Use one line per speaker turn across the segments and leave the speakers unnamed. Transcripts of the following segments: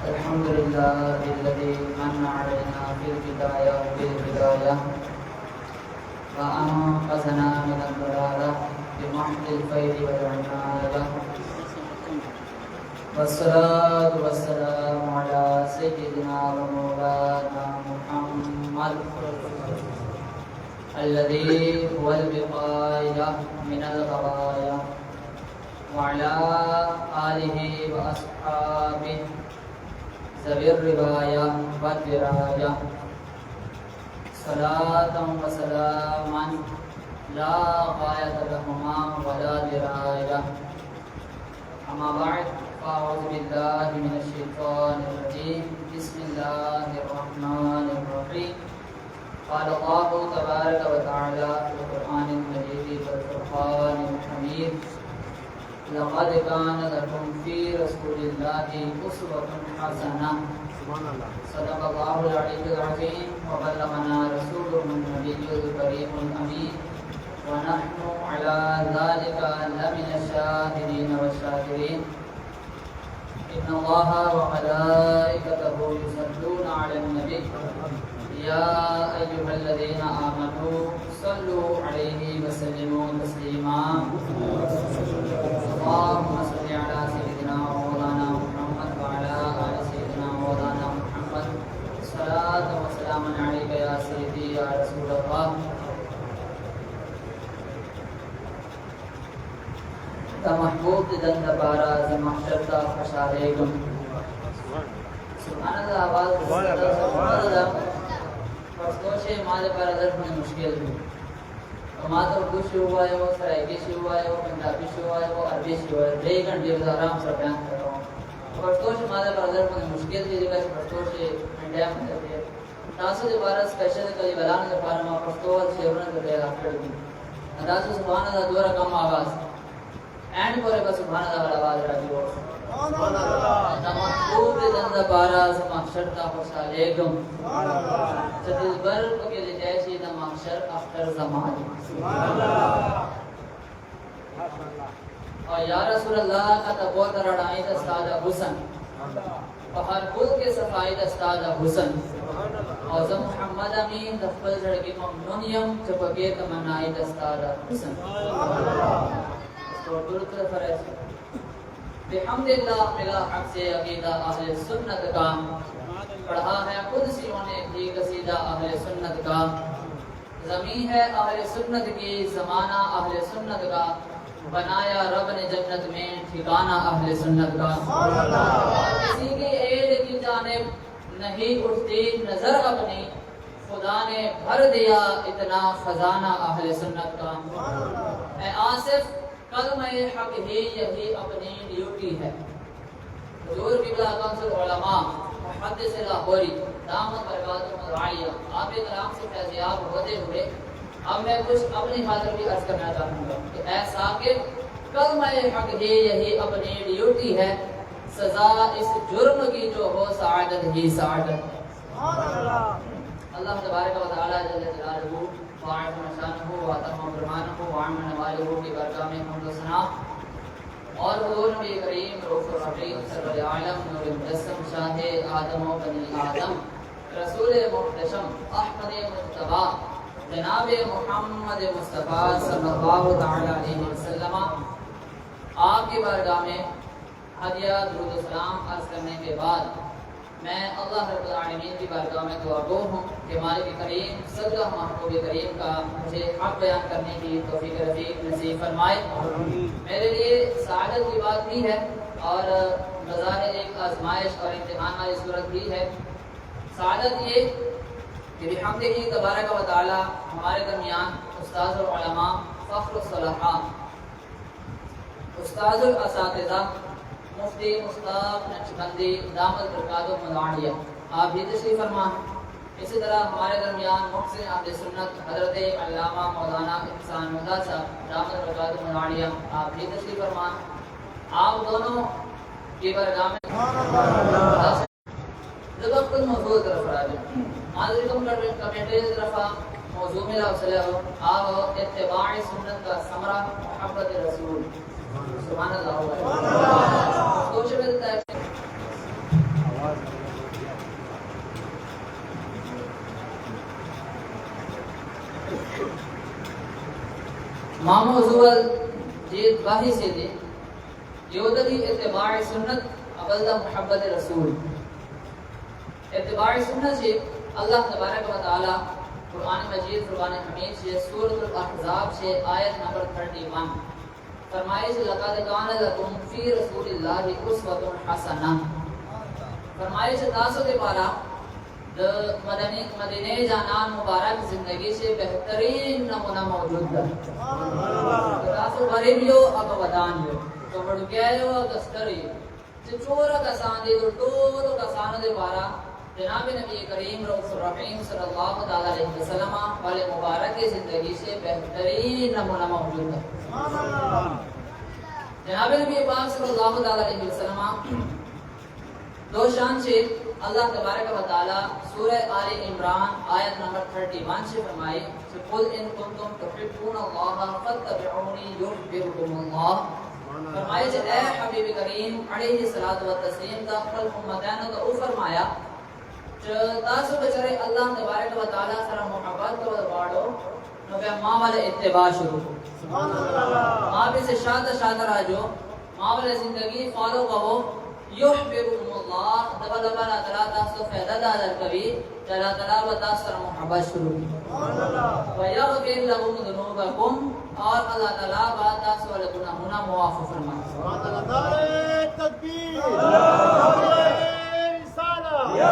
الحمد لله الذي من علينا في البداية بالهداية وأنقذنا من الضلالة بمحض الخير والعناية، والصلاة والسلام على سيدنا ومولانا محمد الذي هو الوقاية من الغوايا، وعلى آله وأصحابه ذوي الرواية والدراية، صلاة وسلاما لا غاية لهما ولا دراية. أما بعد، فأعوذ بالله من الشيطان الرجيم. بسم الله الرحمن الرحيم. قال الله تبارك وتعالى في القرآن المجيد والفرقان الحميد: لقد كان لكم في رسول الله أسوة حسنة. صدق الله العلي العظيم وبلغنا رسوله النبي الكريم الأمين، ونحن على ذلك لمن الشاهدين والشاكرين. إن الله وملائكته يصلون على النبي يا أيها الذين آمنوا صلوا عليه وسلموا تسليما. اللهم صل على سيدنا ومولانا محمد وعلى آل سيدنا ومولانا محمد، صلاة وسلاما عليك يا سيدي يا رسول الله. محبوب دند بارا ز محشر تا خوشالیگم. سبحان اللہ. آواز سبحان اللہ. پرستوشے مالے پر ادر میں مشکل ہے. ماتا اردو شروع ہوا ہے، وہ سرائکی شروع ہوا ہے، وہ پنجابی شروع ہوا ہے، وہ عربی شروع ہوا ہے. 2 گھنٹے آرام سے بیان کر رہا ہوں. پرستوش مالے پر ادر میں مشکل ہے. جگہ پرستوشے انڈیا میں کرتے ہیں. ناسو دوبارہ اسپیشل کلی بلان کے بارے میں پرستوال شیورن کرتے ہیں. آفر دی اندازو سبحان اللہ دوبارہ کم آواز اینڈ کرے بس سبحان اللہ والا آواز راجی ہو. سبحان اللہ. محبوب دند بارا ز محشر تا خوشالیگم. دل بر کے لے جیسی نہ محشر اختر زمان. سبحان اللہ. اور یا رسول اللہ کا تبوت رڑائی دستاد حسن، بہر کل کے صفائی دستاد حسن. اور ز محمد امین دفل زڑکی ممنونیم چپکے تمنائی دستاد حسن. تو درود فرض بحمد اللہ ملا حق سے عقیدہ اہل سنت کا. پڑھا ہے قدسیوں نے بھی قصیدہ اہل سنت کا. زمین ہے اہل سنت کی، زمانہ اہل سنت کا. بنایا رب نے جنت میں ٹھکانہ اہل سنت کا. کسی کی عید کی جانب نہیں اٹھتی نظر اپنی، خدا نے بھر دیا اتنا خزانہ اہل سنت کا. اے آصف کلمہ حق ہی یہی اپنی ڈیوٹی ہے. حضور قبلہ کنزل علماء محدث لاہوری دامت برکاتہ العالیہ آپ کلام سے فیضیاب ہوتے ہوئے اب میں کچھ اپنی خاطر بھی عرض کرنا چاہوں گا کہ اے ساکر کلمہ حق ہی یہی اپنی ڈیوٹی ہے. سزا اس جرم کی جو ہو سعادت ہی سعادت. اللہ تبارک و تعالی جل جلالہ وعظم شانہ واتم برمانہ وعمن والہ کی برکہ میں حمد و ثنا اور حضور نبی کریم رؤوف الرحیم سر العالم نور مجسم شاہ آدم و بنی آدم رسول محتشم احمد مجتبی جناب محمد مصطفیٰ صلی اللہ تعالی علیہ وسلم آپ کی بارگاہ میں ہدیہ درود و سلام عرض کرنے کے بعد میں اللہ رب العالمین کی بارگاہ میں دعا گو ہوں کہ مالک کریم صدقہ محبوب کریم کا مجھے حق بیان کرنے کی توفیق رفیق نصیب فرمائے. میرے لیے سعادت کی بات بھی ہے اور بظاہر ایک آزمائش اور امتحان والی صورت بھی ہے. سعادت یہ کہ بحمدہ تبارک و تعالی ہمارے درمیان استاذ العلماء فخر الصلاحہ استاذ الاساتذہ مفتی مصطفیٰ نقشبندی دامت برکاتہ العالیہ آپ بھی تشریف فرما. اسی طرح ہمارے درمیان محسن اہل سنت حضرت علامہ مولانا احسان اللہ صاحب دامت برکاتہ العالیہ آپ بھی تشریف فرما. آپ دونوں کی برگاہ میں ضبط الموضوع طرف راجع حاضر کمیٹی طرف موضوع میں لاؤ آپ اتباع سنت کا ثمرہ محبت رسول. سبحان اللہ. ما موضوع جيد باهي سيدي يودلي اتباع سنت ابدا محبت رسول اتباع سنت جي اللہ تبارک و تعالی قرآن مجید فرقان حمید سے سورۃ الاحزاب سے آیت نمبر 31 فرمائے کہ لقد کان لکم فی رسول اللہ اسوۃ حسنہ فرمائے کہ تاسو دے پارا مدینہ جانان مبارک زندگی سے بہترین نمونہ موجود ہے تاسو غریبیو اب ودانیو تو بڑو گیو دستری چورا کسان دے ٹولو کسان دے پارا جناب نبی کریم رؤوف الرحیم صلی اللہ علیہ وسلم والے مبارک کی زندگی سے بہترین نمونہ موجود ہے جناب نبی پاک صلی اللہ علیہ وسلم دو شان سے اللہ تبارک و تعالی سورہ آل عمران آیت نمبر 31 سے فرمائے کہ قل ان کنتم تحبون اللہ فاتبعونی یحببکم اللہ فرمائے کہ اے حبیب کریم علیہ الصلوۃ والتسلیم دا خپل امتانو دا او فرمایا تاسو بچره اللہ تبارک و تعالی سره محبت کو واړو نو بیا ما والے اتباع شروع سبحان اللہ ما بھی سے شاد راجو ما والے زندگی فالو کرو یحببکم اللہ دبا دبا تعالی تاسو فائدہ دار کبھی تعالی تعالی تاسو سره محبت شروع سبحان اللہ و یغفر لكم ذنوبکم اور اللہ تعالی با تاسو والے گناہوں معاف فرمائے سبحان اللہ نعرہ تکبیر یا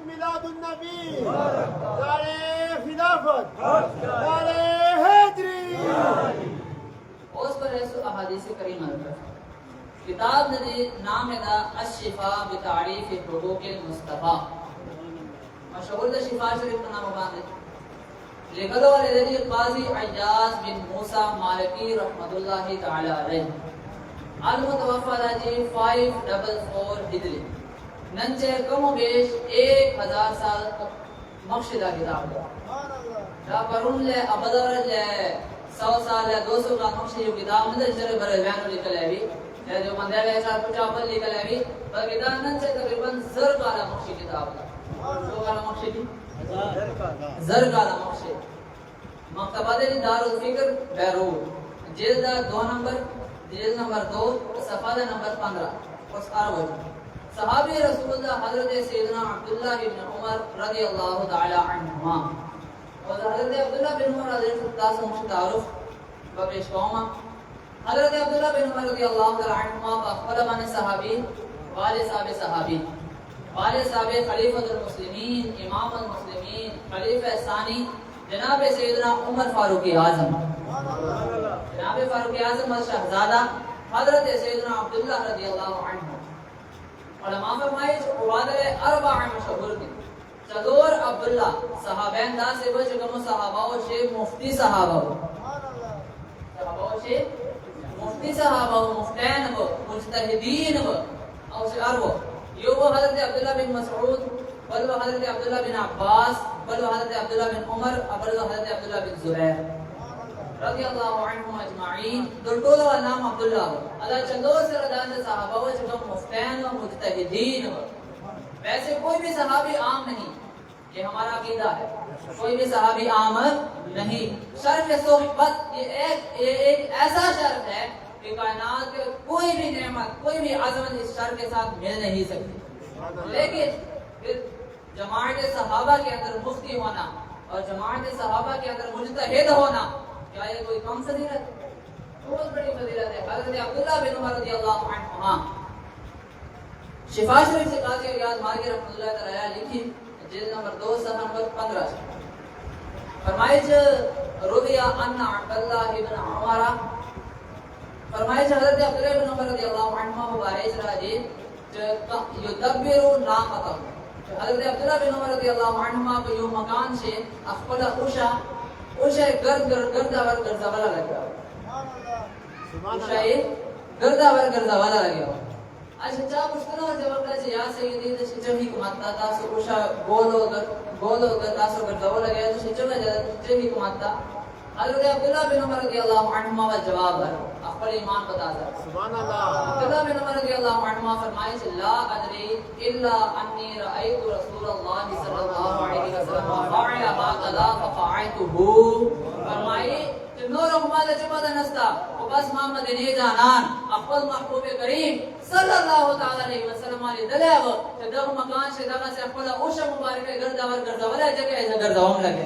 میلاد النبی نعرہ خلافت نعرہ حیدری اس پر ایسو احادیث کریمہ کتاب ندی نام دا الشفاء بتعریف حقوق المصطفیٰ مشہور دا شفاء شریف کا نام باندھے لکھلو والے دی قاضی عیاض بن موسیٰ مالکی رحمت اللہ تعالی علیہ المتوفى راجی 544 ہجری ننچے کم و بیش 1000 سال مقصدہ کتاب دا پرون لے ابدر لے 100 سال لے 200 کا مقصد یہ کتاب ندر جرے برے بیانو لکل ہے بھی جو مندے لے چار کچھ آپل لکل ہے بھی بلکہ دا ننچے تقریباً زر کالا مقصد کتاب دا جو کالا مقصد دی زر کالا مقصد مکتبہ دے دار الفکر بیروت جلد 2 نمبر جلد نمبر 2 صفحہ نمبر 15 اس آروج صحابی رسول اللہ حضرت سیدنا عبداللہ بن عمر رضی اللہ تعالی عنہما اور حضرت عبداللہ بن عمر رضی اللہ عنہ تعارف بپیش قوما حضرت عبداللہ بن عمر رضی اللہ تعالی عنہما باخبر من صحابی والد صاحب صحابی والد صاحب خلیفۃ المسلمین امام المسلمین خلیفہ ثانی جناب سیدنا عمر فاروق اعظم جناب فاروق اعظم شہزادہ حضرت سیدنا عبداللہ رضی اللہ عنہ علماء فرمائے عبادت اربع مشہور کی چدور عبداللہ صحابین دا سے وہ چکم صحابہ و شیخ مفتی صحابہ صحابہ و شیخ مفتی صحابہ و مفتین و مجتہدین و او سے ارو یو وہ حضرت عبداللہ بن مسعود بل وہ حضرت عبداللہ بن عباس بل وہ حضرت عبداللہ بن عمر بل وہ حضرت عبداللہ بن زبیر رضی اللہ عنہم اجمعین دلٹولو نام عبداللہ اللہ چندور سے ردان صحابہ و چکم مفتین و مجتہدین ویسے کوئی بھی صحابی عام نہیں یہ ہمارا عقیدہ ہے کوئی بھی صحابی عام نہیں شرف صحبت یہ ایک ایسا شرف ہے کہ کائنات کے کوئی بھی نعمت کوئی بھی عظمت اس شرف کے ساتھ مل نہیں سکتی لیکن جماعت صحابہ کے اندر مفتی ہونا اور جماعت صحابہ کے اندر مجتہد ہونا کیا یہ کوئی کم فضیلت ہے؟ بہت بڑی فضیلت ہے حضرت عبداللہ بن عمر رضی اللہ عنہما شفا شریف سے قاضی ریاض مارگی رحمۃ اللہ تعالی لکھی جلد نمبر 2 صفحہ نمبر 15 فرمائے رویا ان عبداللہ بن عمر فرمائے حضرت عبداللہ بن عمر رضی اللہ عنہما مبارک راجی یدبر ناقۃ حضرت عبداللہ بن عمر رضی اللہ عنہما کو یوں مکان سے اخفل اوشا گرداور گرداوالا لگا گرداور گرداوالا لگا اچھا چا مشکل ہے جب کہ یا سیدی تے شجمی کو ماتا تا سو کوشا گولو گردا سو گرداوالا لگا تو شجمی جمی کو ماتا حضرت عبداللہ بن عمر رضی اللہ عنہما کا جواب ہے اپنے ایمان بتا دے سبحان اللہ عبداللہ بن عمر رضی اللہ عنہما فرمائے لا ادری الا انی رأیت رسول اللہ صلی اللہ علیہ وسلم فعل هكذا ففعلته فرمائے کہ نور محمد چپا نستا و بس محمد نی جانان اقبل محبوب کریم صلی اللہ تعالی علیہ وسلم علی دلیو کہ دغ مکان سے دغ سے اقبل اوش مبارک گرداور گرداور ہے جگہ ایسا گرداوم لگے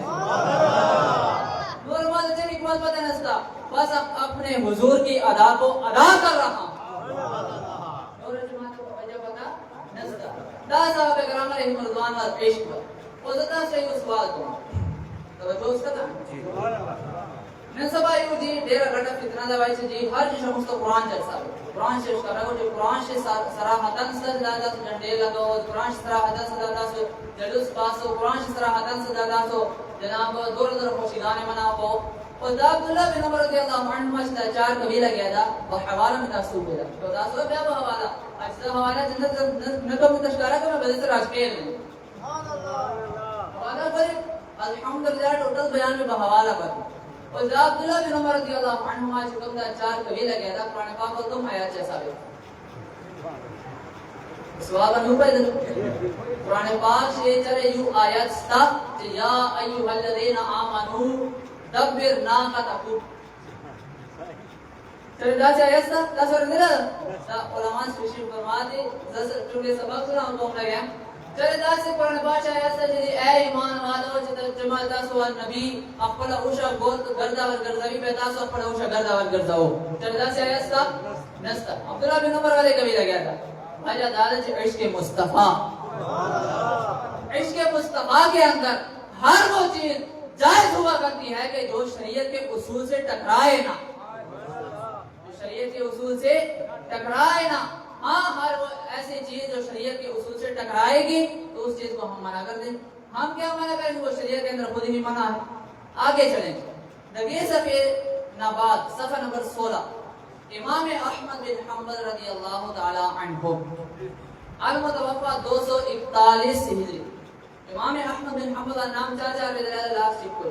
نور محمد چپا اقبال پتہ نستا بس اپنے حضور کی ادا کو ادا کر رہا ہوں نور جماعت کو وجہ پتہ نستا دا صاحب کرام علیہ رضوان اور پیش کر وزتا سے اس سوال کو توجہ اس کا تھا نسبہ یوں جی ڈیرہ گھٹا فتنہ دوائی سے جی ہر جیسا مستو قرآن چلسا ہے قرآن سے اس کا رہو جو قرآن سے سراحتاً سے دادا سو جنڈے لگا ہو قرآن سے سراحتاً سے دادا سو جلوس پاس ہو قرآن سے سراحتاً سے دادا سو جناب دور دور خوشیدانے منا ہو اور دا عبداللہ بن عمر رضی اللہ عنہ مجھتا چار قبیلہ گیا دا وہ حوالہ میں تاسو گیا تو دا سو بیا وہ حوالہ اجزا حوالہ جنت نکو متشکارہ کہ میں بدل سے راجکیل نہیں حوالہ پر الحمدللہ ٹوٹل بیان میں بحوالہ پر اور عبداللہ بن عمر رضی اللہ عنہما چکم دا چار قبیلہ گیا دا قرآن پاک کو تم آیات جیسا بھی سوال بنو پیدل قرآن پاک سے چلے یوں آیات ستا یا ایوہ الذین آمنو دبر ناقتکم چلے دا چاہیے ستا دا سورت دل دا علماء سپیشن فرماتے چونکہ سبق سنا ہم کہوں لگے چلے دا سے قرآن پاک آیات ستا جی اے ایمان والو چتا جمال دا سوال نبی اقبل اوشا گوت گردہ ور گردوی پیدا سو اقبل اوشا گردہ ور گردو چلے دا سے آیات ستا نستا عبداللہ بن عمر والے کبھی لگیا تھا آجا دادا چی عشق مصطفیٰ عشق مصطفیٰ کے اندر ہر وہ چیز جائز ہوا کرتی ہے کہ جو شریعت کے اصول سے ٹکرائے نہ جو شریعت کے اصول سے ٹکرائے نہ ہاں ہر وہ ایسی چیز جو شریعت کے اصول سے ٹکرائے گی تو اس چیز کو ہم منع کر دیں ہم کیا منع کریں وہ شریعت کے اندر خود ہی منع ہے آگے چلیں نبی صفحہ نبات صفحہ نمبر 16 امام احمد بن حنبل رضی اللہ تعالی عنہ المتوفى 241 ہجری امام احمد بن حنبل کا نام چاچا رضی اللہ سکھ کو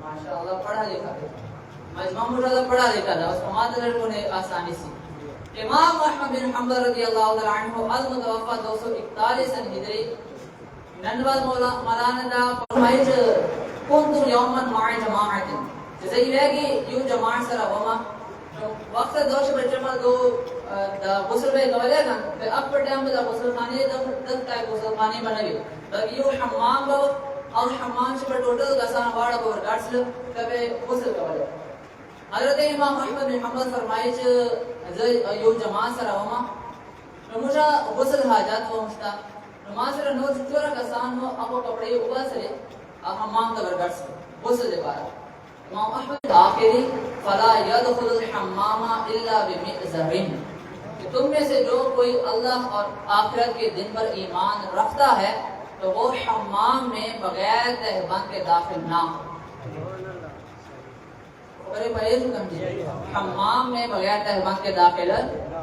ماشاءاللہ پڑھا لکھا تھا مجمع مراد پڑھا لکھا تھا اس کو مادر کو نے آسانی سے امام احمد بن حنبل رضی اللہ تعالی عنہ المتوفى 241 ہجری ننوال مولانا دا فرمائش کنت یوما مع جماعت جیسے یہ ہے کہ یوں جماعت سرا وما وقت دوش بچے پر دو غسل بے گولے نا پھر اب پر ٹائم دا غسل خانے دس تاک غسل خانے بنگی باقی یوں حمام با اور حمام سے پر ٹوٹل گسان وارا پر گارسل کبھے غسل گولے حضرت امام احمد بن حنبل فرمائش یوں جماعت سرا وما مجھا غسل حاجات وہ مشتا نماز سرا نو چورا گسان ہو اپو کپڑے اوبا سرے اب حمام دا گارسل غسل دے پارا امام احمد آخری فلا يدخل الحمام الا بمئزر کہ تم میں سے جو کوئی اللہ اور آخرت کے دن پر ایمان رکھتا ہے تو وہ حمام میں بغیر تہبند کے داخل نہ ہو حمام میں بغیر تہبند کے داخل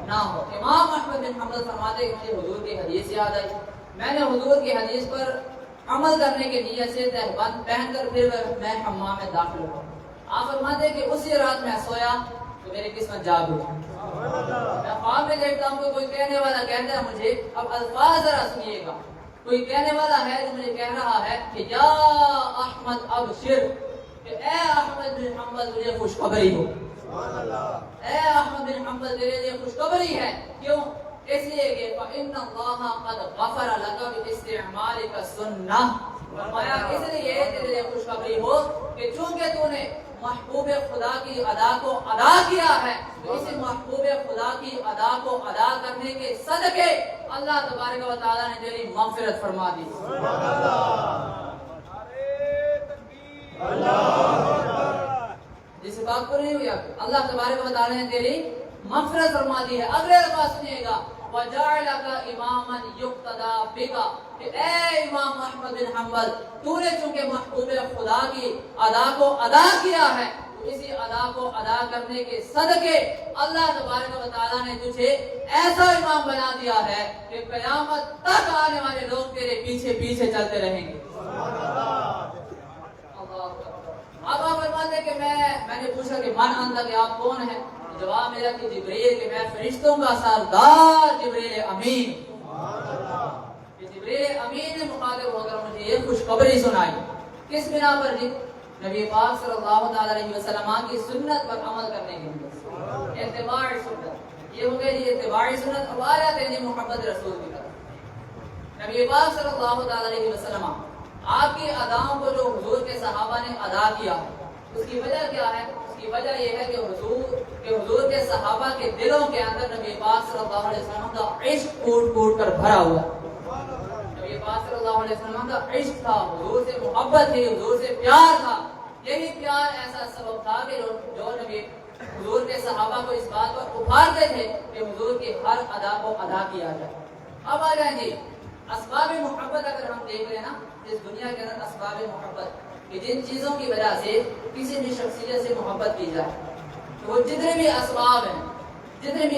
نہ ہو امام احمد بن حنبل فرماتے کہ مجھے حضور کی حدیث یاد آئی میں نے حضور کی حدیث پر عمل کرنے کے نیت سے تہبند پہن کر پھر میں حمام میں داخل ہوا آپ فرماتے ہیں کہ اسی رات میں سویا تو میری قسمت جاگ اٹھی میں خواب میں دیکھتا ہوں کہ کوئی کہنے والا کہتا ہے مجھے اب الفاظ ذرا سنیے گا کوئی کہنے والا ہے جو مجھے کہہ رہا ہے کہ یا احمد ابشر کہ اے احمد بن حنبل تجھے خوشخبری ہو اے احمد بن حنبل تیرے لیے خوشخبری ہے کیوں اس لیے کہ فإن اللہ قد غفر لك باستعمالك السنہ فرمایا اس لیے تیرے لیے خوشخبری ہو کہ چونکہ تو نے محبوب خدا کی ادا کو ادا کیا ہے تو اسی محبوب خدا کی ادا کو ادا کرنے کے صدقے اللہ تبارک و تعالی نے تیری مغفرت فرما دی جس بات پر نہیں ہوئی اللہ تبارک و تعالی نے تیری مغفرت فرما دی ہے اگلے الفاظ سنیے گا وَجَعْلَكَ إِمَامًا يُقْتَدَى بِكَ کہ اے امام احمد بن حنبل تو نے چونکہ محبوب خدا کی ادا کو ادا کیا ہے تو اسی ادا کو ادا کرنے کے صدقے اللہ تبارک و تعالیٰ نے تجھے ایسا امام بنا دیا ہے کہ قیامت تک آنے والے لوگ تیرے پیچھے پیچھے چلتے رہیں گے اب آپ فرماتے ہیں کہ میں نے پوچھا کہ من انت کہ آپ کون ہیں جواب ملا کہ جبریل کہ میں فرشتوں کا سردار جبریل امین جبریل امین نے مخاطب ہو کر مجھے یہ خوشخبری سنائی کس بنا پر جی نبی پاک صلی اللہ علیہ وسلم کی سنت پر عمل کرنے کے لیے اتباع سنت، یہ ہو گئی جی اتباع سنت، ہمارا تیری محبت رسول کی طرف۔ نبی پاک صلی اللہ علیہ وسلم آپ کی اداؤں کو جو حضور کے صحابہ نے ادا کیا، اس کی وجہ کیا ہے؟ اس کی وجہ یہ ہے کہ حضور کے صحابہ کے دلوں کے اندر نبی پاک صلی اللہ علیہ وسلم کا عشق کوٹ کوٹ کر بھرا ہوا۔ نبی پاک صلی اللہ علیہ وسلم کا عشق تھا، حضور سے محبت تھی، حضور سے پیار تھا۔ یہی پیار ایسا سبب تھا کہ جو نبی حضور کے صحابہ کو اس بات پر ابھارتے تھے کہ حضور کی ہر ادا کو ادا کیا جائے۔ اب آ جائیں گے اسباب محبت، اگر ہم دیکھ لیں نا اس دنیا کے اندر اسباب محبت کہ جن چیزوں کی وجہ سے کسی بھی شخصیت سے محبت کی جائے، تو وہ جتنے بھی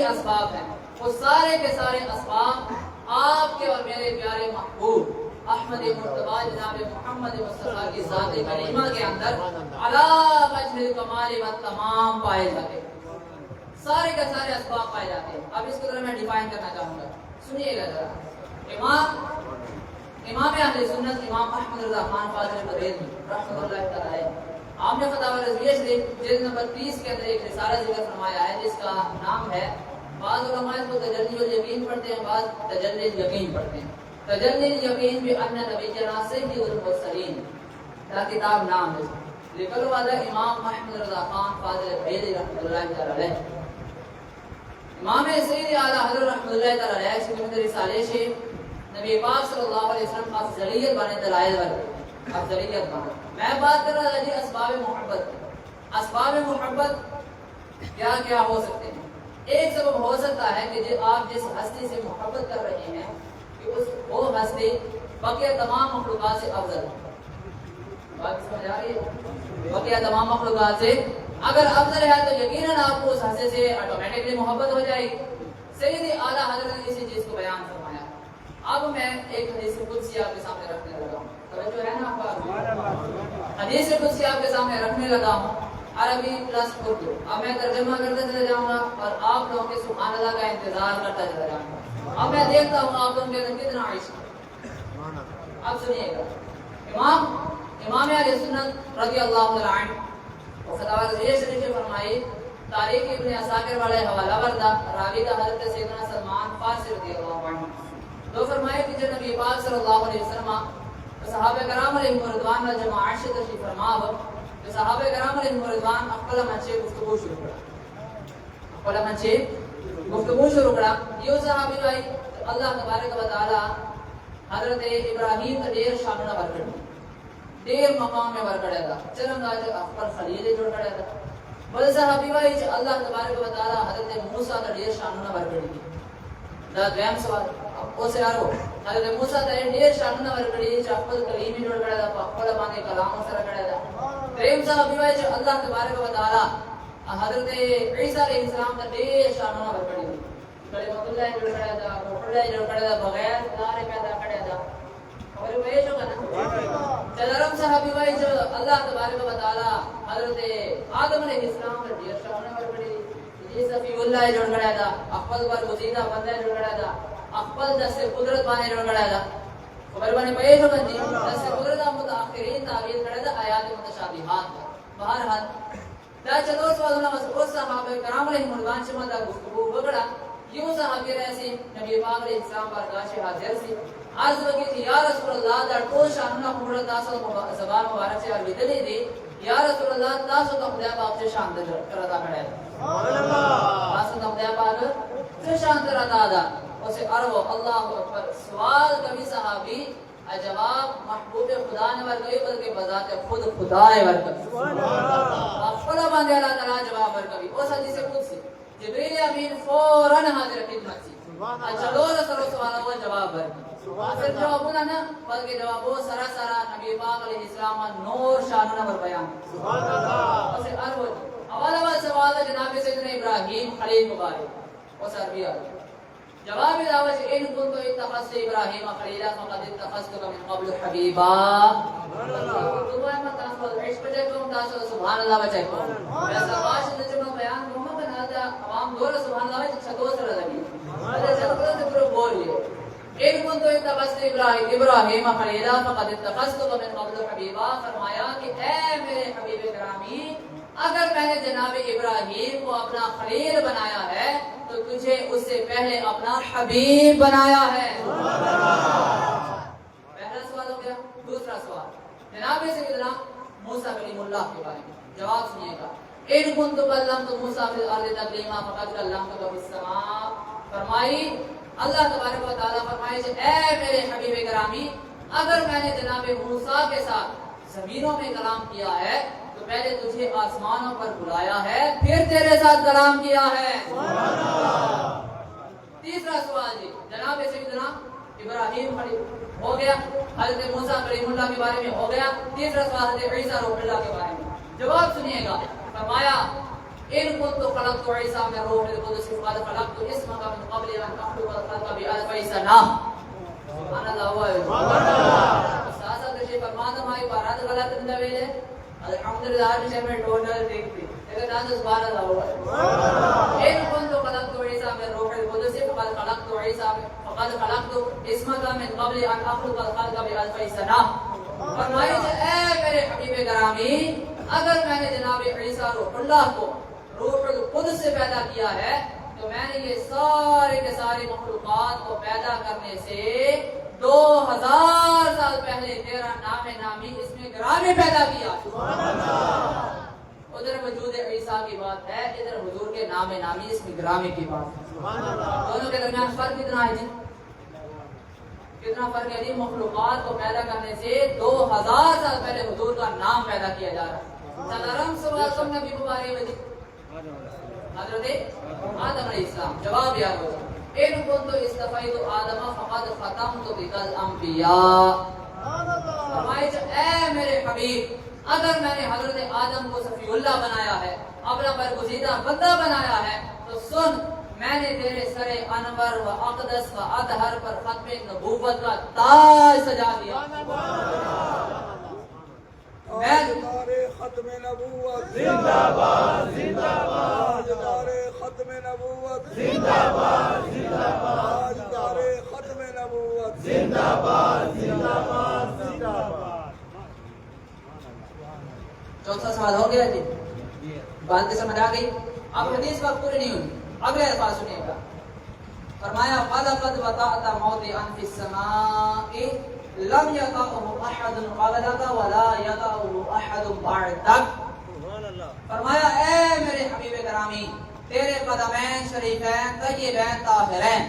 اسباب ہیں وہ سارے کے سارے اسباب آپ کے اور میرے پیارے محبوب احمد مرتضیٰ جناب محمد مصطفیٰ کی ذات کریمہ کے اندر علی وجہ الکمال و تمام پائے جاتے ہیں، سارے کے سارے اسباب پائے جاتے ہیں۔ اب اس کو ذرا میں ڈیفائن کرنا چاہوں گا، سنیے گا ذرا۔ امام اہل سنت امام احمد رضا خان فاضل بریلوی رحمۃ اللہ تعالی علیہ، آپ نے فتاوی رضویہ شریف جلد نمبر 30 کے اندر ایک رسالہ ذکر فرمایا ہے جس کا نام ہے، بعض علماء اس کو تجلی الیقین پڑھتے ہیں، بعض تجلی الیقین پڑھتے ہیں، تجلی الیقین بان نبینا سید المرسلین، کا کتاب نام ہے، لکھل ہوا ہے امام احمد رضا خان فاضل بریلوی رحمۃ اللہ تعالی علیہ۔ امام سید اعلی حضرت رحمۃ اللہ تعالی علیہ کے اندر رسالے سے نبی پاک صلی اللہ علیہ وسلم افضلیت بنے دلائل ور افضلیت بنے۔ میں بات کر رہا تھا جی اسباب محبت۔ اسباب محبت کیا کیا ہو سکتے ہیں؟ ایک سبب ہو سکتا ہے کہ آپ جس ہستی سے محبت کر رہے ہیں کہ وہ ہستی بقیہ تمام مخلوقات سے افضل ہے۔ بات سمجھ آ رہی ہے؟ بقیہ تمام مخلوقات سے اگر افضل ہے تو یقیناً آپ کو اس ہستی سے آٹومیٹکلی محبت ہو جائے گی۔ سید اعلیٰ حضرت نے اسی چیز کو بیان فرمایا۔ اب میں ایک حدیث قدسی آپ کے سامنے رکھنے لگا ہوں، توجہ ہے نا آپ کا؟ حدیث قدسی آپ کے سامنے رکھنے لگا ہوں، عربی پلس اردو۔ اب میں ترجمہ کرتے چلے جاؤں گا اور آپ لوگوں کے سبحان اللہ کا انتظار کرتا چلا جاؤں گا۔ اب میں دیکھتا ہوں آپ لوگوں کے اندر کتنا عشق ہے۔ اب سنیے گا، امام اہل سنت رضی اللہ تعالی عنہ وہ فتاوی رضویہ شریف میں فرمائی، تاریخ ابن عساکر والے حوالہ بردہ، راوی کا حضرت سیدنا سلمان فارسی رضی اللہ عنہ، تو فرمایا کہ جب نبی پاک صلی اللہ علیہ وسلم صحابہ کرام علیہم رضوان و جماعت سے تشریف فرما ہو، تو صحابہ کرام علیہم رضوان اقبل منچے گفتگو شروع کرا۔ یہ صحابی بھائی اللہ تبارک و تعالی حضرت ابراہیم کا دیر شامنہ ورکڑ دیر مقام میں ورکڑا تھا، چرم راج اکبر خلیل جوڑ کڑا تھا۔ بل صحابی بھائی اللہ تبارک و تعالی حضرت موسیٰ کا دیر شامنہ ورکڑی دا دویم سوال اسے آرو حضرت موسیٰ ترے دیر شامنہ ورکڑی چاپل کلیمی جوڑ کڑا تھا، پاکولا باندے کلام سر کڑا تھا۔ دریم صحابی بھائی اللہ تبارک و تعالی حضرت عیسیٰ علیہ السلام کا دیر شامنہ ورکڑی ہوئی، کلمۃ اللہ جوڑ کڑا تھا، روح اللہ جوڑ کڑا تھا، بغیر دار پیدا کڑا تھا۔ اور وہ یہ جو کہنا چلرم صحابی بھائی جو اللہ تبارک و تعالی حضرت آدم علیہ السلام کا دیر شامنہ ورکڑی یہ صفی اللہ جوڑ کڑا تھا، اقبل بر گزیدہ بندہ جوڑ کڑا تھا، اقبل دست قدرت بانے جوڑ کڑا تھا، خبر بانے پہے جو بندی دست قدرت متاخرین تعبیر کڑا تھا آیات متشابہات۔ بہرحال دا چلو سوالنا اس صحابہ کرام علیہ رضوان شما دا گفتگو بگڑا، یوں صحابی رہسی نبی پاک علیہ السلام بارگاہ حاضر سی، عرض بکی تھی یا رسول اللہ دا ٹول شامنہ خبرت تاسو زبان مبارک سے عربی دلی دی، یا رسول اللہ تاسو تا خدا پاک سے شان در کرتا کھڑے تاسو تا خدا پاک سے شان در عطا دا اسے عرب اللہ اکبر۔ سوال کبھی صحابی جواب محبوب خدا نے ورکوی بلکہ بذات خود خدا ہے ورکوی، خدا باندے اللہ تعالی جواب ورکوی۔ اس حدیث قدسی جبریل امین فوراً حاضر خدمت سی، چلو رسول سوال وہ جواب ورکوی، صرف جواب نہ نہ بلکہ جواب وہ سراسرا نبی پاک علیہ السلام نور شانہ ور بیان۔ سبحان اللہ۔ اسے عرب اول سوال ہے جناب سیدنا ابراہیم خلیل مبارک، اس عربی جواب دعوت ان كنت اتخذت ابراہیم خلیلا فقد اتخذتك من قبل حبیبا۔ سبحان اللہ بچے کو ایسا باش جب بیان کو بنا دا عوام دور سبحان اللہ چھتو سر لگی اے جب سے پورا بول لے ان كنت اتخذت ابراہیم خلیلا فقد اتخذتك من قبل حبیبا، فرمایا کہ اے میرے حبیب گرامی اگر میں نے جناب ابراہیم کو اپنا خلیل بنایا ہے تو تجھے اس سے پہلے اپنا حبیب بنایا ہے۔ پہلا سوال ہو گیا۔ دوسرا سوال جناب سیدنا موسیٰ کلیم اللہ کے بارے میں، جواب سنیے گا۔ ان كنت كلمت موسیٰ فی الارض تکلیما فقد کلمتک فی السماء، فرمائی اللہ تبارک و تعالیٰ فرمائے اے میرے حبیب گرامی اگر میں نے جناب موسیٰ کے ساتھ زمینوں میں کلام کیا ہے تو پہلے تجھے آسمانوں پر بلایا ہے پھر تیرے ساتھ کلام کیا ہے۔ تیسرا سوال جی جناب سیدنا ابراہیم خلیل ہو گیا، حضرت موسیٰ کلیم اللہ کے بارے میں ہو گیا۔ تیسرا سوال حضرت عیسیٰ روح اللہ کے بارے میں، جواب سنیے گا۔ فرمایا ان كنت خلقت عیسیٰ من روح القدس قد خلقت اسمك من قبل ان تخلق الخلق بألف سنة۔ سبحان اللہ ہوا ہے ساسا تشریف فرمان ہماری بارات غلط اندوے ہے الحمدللہ ہر میں ٹوٹل دیکھتی لیکن نہ سبحان اللہ ہوا ہے۔ ان كنت خلقت عیسیٰ من روح القدس قد خلقت عیسیٰ فقد خلقت اسمك من قبل ان اخلق الخلق بألف سنة۔ فرمایا اے میرے حبیب گرامی اگر میں نے جناب عیسیٰ روح اللہ کو روح القدس سے پیدا کیا ہے تو میں نے یہ سارے کے سارے مخلوقات کو پیدا کرنے سے 2000 سال پہلے تیرا نام نامی اس میں گرامی پیدا کیا۔ ادھر وجود عیسیٰ کی بات ہے، ادھر حضور کے نام نامی اس میں گرامی کی بات ہے۔ دونوں کے درمیان فرق کتنا ہے جی؟ کتنا فرق ہے جی؟ مخلوقات کو پیدا کرنے سے 2000 سال پہلے حضور کا نام پیدا کیا جا رہا ہے۔ سلام سوال تم نبی مبارک وجہ حضرت آدم علیہ السلام، جواب یاد ہو ان كنت اصطفیت آدم فقد ختمت بك الانبیاء۔ فرمائے اے میرے حبیب اگر میں نے حضرت آدم کو صفی اللہ بنایا ہے اپنا برگزیدہ بندہ بنایا ہے تو سن میں نے تیرے سر انور و اقدس و اطہر پر ختم نبوت کا تاج سجا دیا۔
تاجدار ختم نبوت زندہ باد زندہ باد، تاجدار ختم نبوت زندہ باد زندہ باد، تاجدار ختم نبوت زندہ باد زندہ باد زندہ باد۔
چوتھا سوال ہو گیا جی؟ بات کی سمجھ آ گئی؟ اب حدیث وقت پوری نہیں ہوئی، اگلے الفاظ سنیے گا۔ فرمایا فَلَقَدْ وَطَعْتَ مَوْضِعًا فِي السَّمَاءِ لم يطعه احد قبلك ولا يطعه احد بعدك۔ فرمایا اے میرے حبیب گرامی تیرے قدمین شریفین طیبین طاہرین،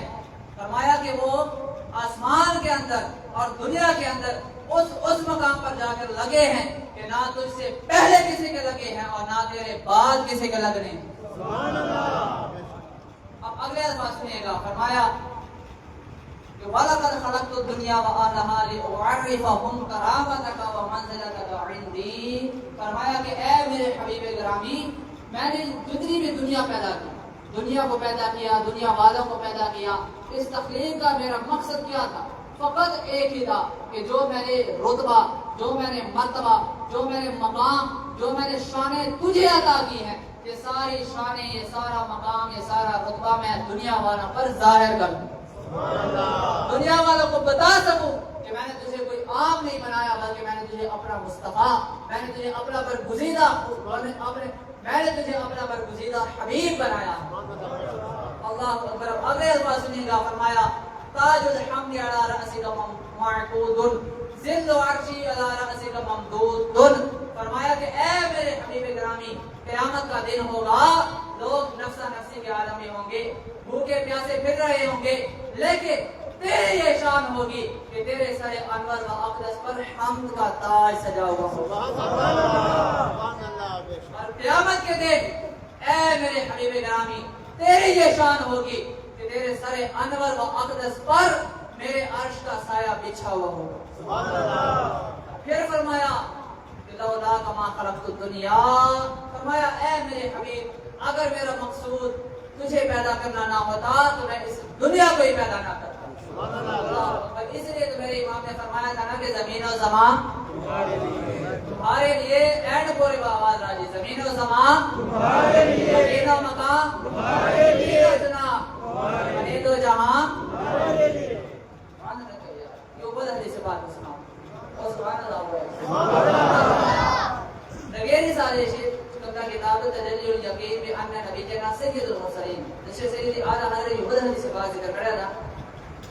فرمایا کہ وہ آسمان کے اندر اور دنیا کے اندر اس مقام پر جا کر لگے ہیں کہ نہ تجھ سے پہلے کسی کے لگے ہیں اور نہ تیرے بعد کسی کے لگنے ہیں۔ سبحان اللہ۔ اب اگلے الفاظ سنیے گا۔ فرمایا وَلَقَدْ خَلَقْتُ الدُّنْيَا وَأَهْلَهَا لِأُعَرِّفَهُمْ كَرَامَتَكَ وَمَنزِلَتَكَ عِنْدِي۔ فرمایا کہ اے میرے حبیب گرامی میں نے جتنی بھی دنیا پیدا کی، دنیا کو پیدا کیا، دنیا والوں کو پیدا کیا، اس تخلیق کا میرا مقصد کیا تھا؟ فقط ایک ہی تھا کہ جو میں نے رتبہ، جو میں نے مرتبہ، جو میں نے مقام، جو میں نے شانیں تجھے عطا کی ہیں، یہ ساری شانیں، یہ سارا مقام، یہ سارا رتبہ میں دنیا والوں پر ظاہر کر دوں، دنیا والوں کو بتا سکوں کہ میں نے تجھے کوئی عام نہیں بنایا بلکہ میں نے تجھے اپنا مصطفیٰ، میں نے تجھے اپنا برگزیدہ، میں نے تجھے اپنا برگزیدہ حبیب بنایا۔ اللہ اکبر۔ اگلے الفاظ سنیے گا۔ فرمایا تاج الحمد علی رأسک معقود ذل عرشی علی رأسک ممدود۔ فرمایا کہ اے میرے حبیب گرامی قیامت کا دن ہوگا، لوگ نفسا نفسی کے عالم میں ہوں گے، بھوکے پیاسے پھر رہے ہوں گے، لیکن تیری یہ شان ہوگی کہ تیرے سر انور و اقدس پر حمد کا تاج سجا ہوا ہوگا۔ اور قیامت کے دن اے میرے حبیب گرامی تیری یہ شان ہوگی کہ تیرے سر انور و اقدس پر میرے عرش کا سایہ بچھا ہوا ہوگا۔ پھر فرمایا لولا کما خلقت الدنیا، فرمایا اے میرے حبیب اگر میرا مقصود تجھے پیدا کرنا نہ ہوتا تو میں اس دنیا کو ہی پیدا نہ کرتا۔ اور اس لیے تو میرے امام نے فرمایا تھا نا کہ زمین و زمان تمہارے لیے، اینڈ پورے آواز راجی، زمین و زمان تمہارے لیے، زمین و مقام تمہارے لیے، اتنا دو جہاں تمہارے لیے۔ صفات کو سناؤ اور سبحان اللہ نگیری سارے شیخ کا کتاب تجلی الیقین بان نبینا سید المرسلین جس سے سید اعلی حضرت یوحنا حدیث بات ذکر کرا تھا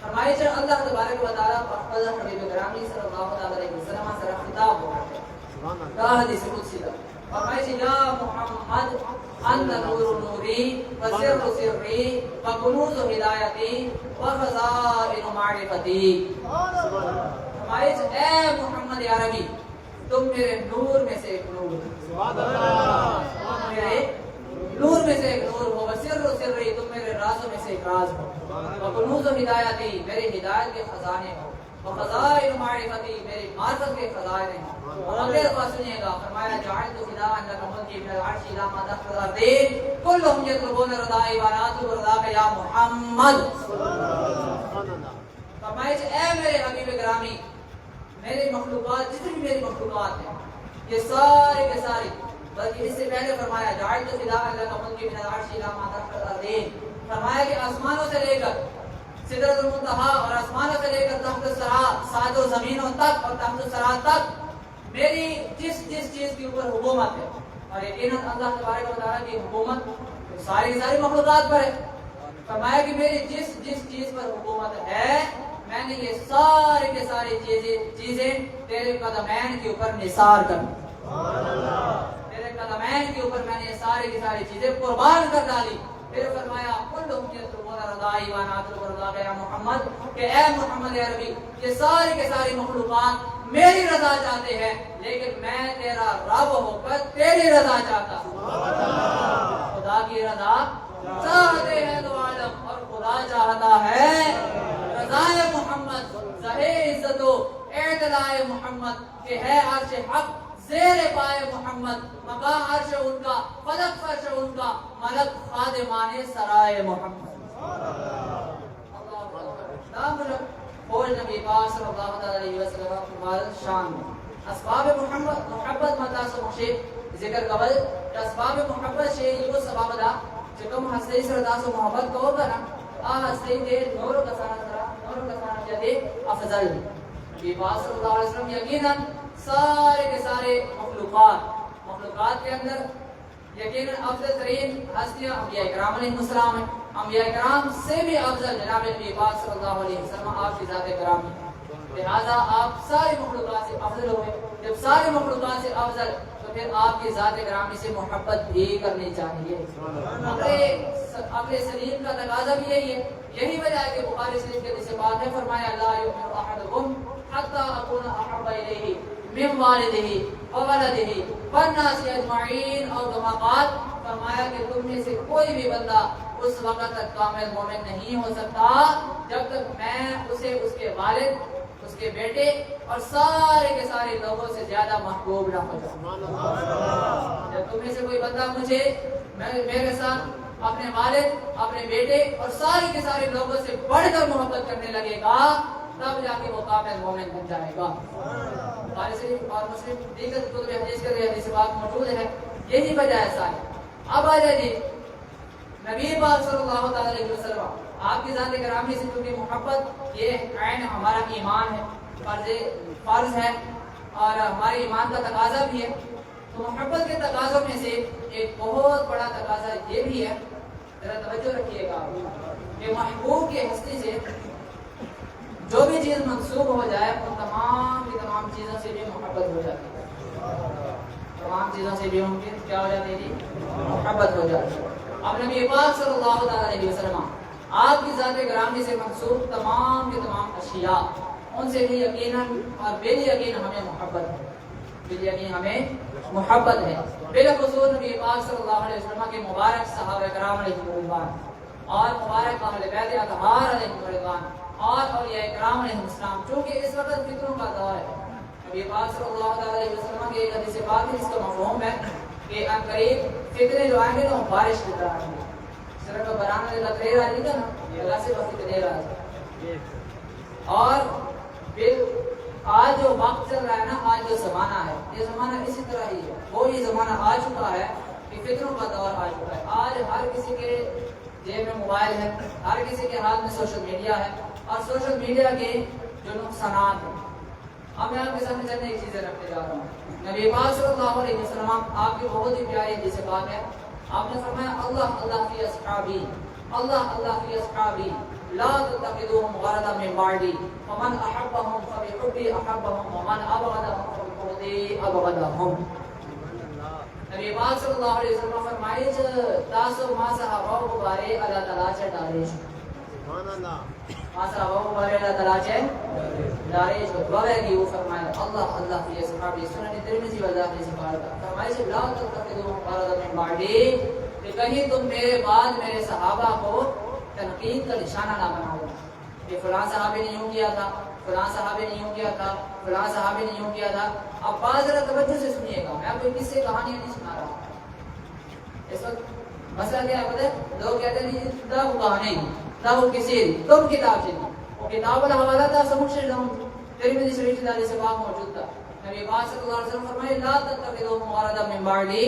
فرمائے کہ اللہ تبارک و تعالی پر حبیب گرامی صلی اللہ علیہ وسلم سے خطاب ہوا ہے سبحان اللہ حدیث قدسی کا فرمائے کہ یا محمد انت نور نوری وسر سری وکنوز ہدایتی وخزائن معرفتی فرمائے کہ اے محمد عربی تم میرے نور میں سے ایک نور سبحان اللہ میرے نور میں سے ایک نور ہو وسر سری تم میرے رازوں میں سے ایک راز ہو وکنوز ہدایتی میری ہدایت کے خزانے ہو وخزائن معرفتی میری معرفت کے خزانے ہو اگلے دفعہ سنیے گا فرمایا جعلت فداء لك ملکی من العرش الى ما تحت الارض كلهم يطلبون رضائی وناطلب رضاک یا محمد فرمایا اے میرے حبیب گرامی میری مخلوقات جتنی بھی میری مخلوقات ہیں یہ سارے کے سارے بلکہ اس سے پہلے فرمایا جعلت فداء لك ملکی من العرش الى ما تحت الارض فرمایا کہ آسمانوں سے لے کر سدرۃ المنتہا اور آسمانوں سے لے کر تحت الثری سات و زمینوں تک اور تحت الثری تک میری جس چیز کے اوپر حکومت ہے اور یقیناً اللہ تبارک و تعالیٰ کی حکومت ساری مخلوقات پر ہے فرمایا کہ میری جس چیز پر حکومت ہے میں نے یہ سارے کے ساری چیزیں تیرے قدمین کے اوپر نثار کر تیرے قدمین کے اوپر میں نے یہ ساری کی ساری چیزیں قربان کر ڈالی پھر فرمایا کلہم یطلبون رضائی وانا اطلب رضاک یا محمد کہ اے محمد عربی یہ ساری کے ساری مخلوقات میری رضا چاہتے ہیں لیکن میں تیرا رب ہو کر تیری رضا چاہتا ہوں خدا کی رضا چاہتے ہیں دو عالم اور خدا چاہتا ہے رضائے محمد ظاہر عزت و اعتلاء محمد کہ ہے عرش حق زیر پائے محمد مقام عرش ان کا فلک فرش ان کا ملک خادمان سرائے محمد نام اور نبی پاک صلی اللہ علیہ وسلم کمال شان اسباب محبت متا سمشے ذکر قبل اسباب محبت شے یہ سبب دا جکم ہستے سردا سو محبت کو کرا ہستے دے نور کا سارا جدے افضل نبی پاک صلی اللہ علیہ وسلم یقینا سارے کے سارے مخلوقات کے اندر یقینا افضل ترین ہستیاں انبیاء کرام علیہ السلام ہیں انبیاء کرام سے بھی افضل جناب نبی پاک صلی اللہ علیہ وسلم آپ کی ذات کرام ہے لہذا آپ ساری مخلوقات سے افضل ہوئے جب ساری مخلوقات سے افضل تو پھر آپ کی ذات گرامی سے محبت بھی کرنی چاہیے عقل سلیم کا تقاضا بھی یہی ہے یہی وجہ ہے کہ بخاری شریف کے حدیث پاک میں فرمایا لا یؤمن احدکم حتی اکون احب الیہ من والدہ وولدہ والناس اجمعین اور دماغات فرمایا کہ تم میں سے کوئی بھی بندہ اس وقت تک کامل مومن نہیں ہو سکتا جب تک میں اسے اس کے والد اس کے بیٹے اور سارے کے سارے لوگوں سے زیادہ محبوب نہ ہو جاؤں جب تم میں سے کوئی بندہ مجھے میرے ساتھ اپنے والد اپنے بیٹے اور سارے کے سارے لوگوں سے بڑھ کر محبت کرنے لگے گا تب جا کے وہ کامل مومن بن جائے گا بخاری شریف اور مسلم دیگر کتب حدیث کے حدیث پاک موجود ہے یہی وجہ ہے ساری اب آ جائیے نبی پاک صلی اللہ علیہ وسلم آپ کی ذات گرامی سے کیونکہ محبت یہ عین ہمارا ایمان ہے فرض ہے اور ہمارے ایمان کا تقاضا بھی ہے تو محبت کے تقاضوں میں سے ایک بہت بڑا تقاضا یہ بھی ہے ذرا توجہ رکھیے گا کہ محبوب کی ہستی سے جو بھی چیز منسوب ہو جائے ان تمام کی تمام چیزوں سے بھی محبت ہو جاتی ہے تمام چیزوں سے بھی ان کی کیا ہو جاتی ہے محبت ہو جاتی ہے اب نبی پاک صلی اللہ علیہ وسلم آپ کی ذات گرامی سے منسوب تمام کے تمام اشیاء ان سے بھی یقیناً اور بے یقین ہمیں محبت ہے بے یقین ہمیں محبت ہے بالخصوص نبی پاک صلی اللہ علیہ وسلم کے مبارک صحابہ کرام علیہ رضوان اور مبارک اہل بیت اطہار علیہ رضوان اور اولیاء کرام علیہ السلام چونکہ اس وقت فطروں کا دور ہے نبی پاک صلی اللہ علیہ وسلم کے ایک حدیث پاک ہے جس کا مفہوم ہے کہ ان قریب فطرے جو آئیں گے تو بارش کی طرح آئیں گے صرف برآمد لطریر آ جائے گا نا یہ اللہ سے وقت دیر آ جائے اور پھر آج جو وقت چل رہا ہے نا آج جو زمانہ ہے یہ زمانہ اسی طرح ہی ہے وہ یہ زمانہ آ چکا ہے کہ فطروں کا دور آ چکا ہے آج ہر کسی کے جیب میں موبائل ہے ہر کسی کے ہاتھ میں سوشل میڈیا ہے اور سوشل میڈیا کے جو نقصانات ہیں اب میں آپ کے سامنے چند ایک چیزیں رکھنے جا رہا ہوں. نبی پاک صلی اللہ علیہ وسلم آپ کی بہت ہی پیاری حدیث پاک ہے. آپ نے فرمایا اللہ اللہ فی اصحابی اللہ اللہ فی اصحابی لا تتخذوهم غرضا من بعدی فمن احبهم فبحبی احبهم ومن ابغضهم فببغضی ابغضهم. نبی پاک صلی اللہ علیہ وسلم فرمائے جو تاسو ما صحابہ کو بارے اللہ تعالی سے ڈالے سبحان اللہ ما صحابہ کو بارے اللہ تعالی سے ڈالے جو دعا کی وہ فرمایا اللہ اللہ فی اصحابی سنن ترمذی و ذاتی سے فرمائے جو لا تتخذوهم غرضا من بعدی کہ کہیں تم میرے بعد میرے صحابہ کو تنقید کا نشانہ نہ بنا دو کہ فلاں صحابی نے یوں کیا تھا فلاں صحابی نے یوں کیا تھا فلاں صحابی نے یوں کیا تھا. اب بات ذرا توجہ سے سنیے گا, میں آپ کو کس سے کہانیاں نہیں سنا رہا. اس وقت مسئلہ کیا ہے پتہ ہے, لوگ کہتے ہیں نہ وہ کہانی نہ وہ کسی تم کتاب سے وہ کتاب والا حوالہ تھا سمجھ سے جاؤں ترمذی شریف کی حدیث سے باب موجود تھا. نبی پاک صلی اللہ علیہ وسلم فرمائے لا تتخذوهم غرضا من بعدی